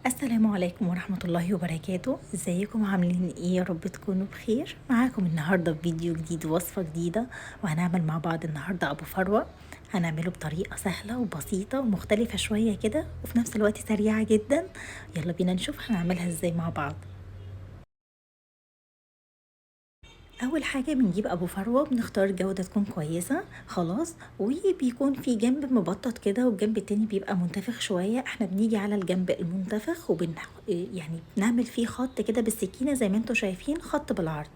السلام عليكم ورحمة الله وبركاته. ازيكم عاملين ايه؟ يا رب تكونوا بخير. معاكم النهاردة في فيديو جديد ووصفة جديدة، وهنعمل مع بعض النهاردة ابو فروة. هنعمله بطريقة سهلة وبسيطة ومختلفة شوية كده، وفي نفس الوقت سريعة جدا. يلا بينا نشوف هنعملها ازاي مع بعض. اول حاجة بنجيب ابو فروة، بنختار جودة تكون كويسة خلاص، وبيكون في جنب مبطط كده والجنب التاني بيبقى منتفخ شوية. احنا بنيجي على الجنب المنتفخ يعني بنعمل فيه خط كده بالسكينة زي ما انتوا شايفين، خط بالعرض.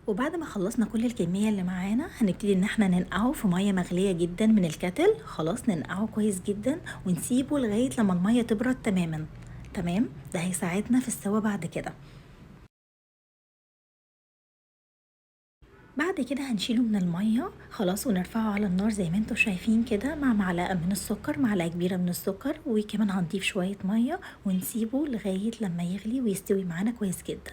وبعد ما خلصنا كل الكمية اللي معانا هنبتدي ان احنا ننقعه في مية مغلية جدا من الكتل. خلاص ننقعه كويس جدا ونسيبه لغاية لما المية تبرد تماما. تمام، ده هيساعدنا في السوا بعد كده. بعد كده هنشيله من المية خلاص ونرفعه على النار زي ما انتوا شايفين كده، مع معلقة من السكر، معلقة كبيرة من السكر، وكمان هنضيف شوية مية ونسيبه لغاية لما يغلي ويستوي معانا كويس جدا.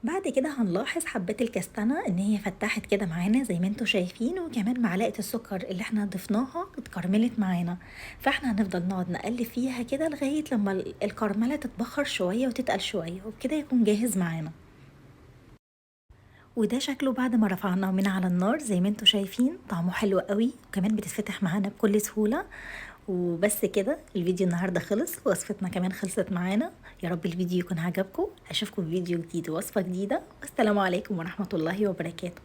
بعد كده هنلاحظ حبات الكستنة ان هي فتحت كده معانا زي ما انتوا شايفين، وكمان معلقة السكر اللي احنا ضفناها اتكرملت معانا. فاحنا هنفضل نقعد نقلب فيها كده لغاية لما الكرملة تتبخر شوية وتتقل شوية، وبكده يكون جاهز معانا. وده شكله بعد ما رفعناه من على النار زي ما انتوا شايفين. طعمه حلو قوي وكمان بتتفتح معانا بكل سهولة. وبس كده، الفيديو النهاردة خلص، وصفتنا كمان خلصت معانا. يا رب الفيديو يكون عجبكم. اشوفكم في فيديو جديد ووصفة جديدة، والسلام عليكم ورحمة الله وبركاته.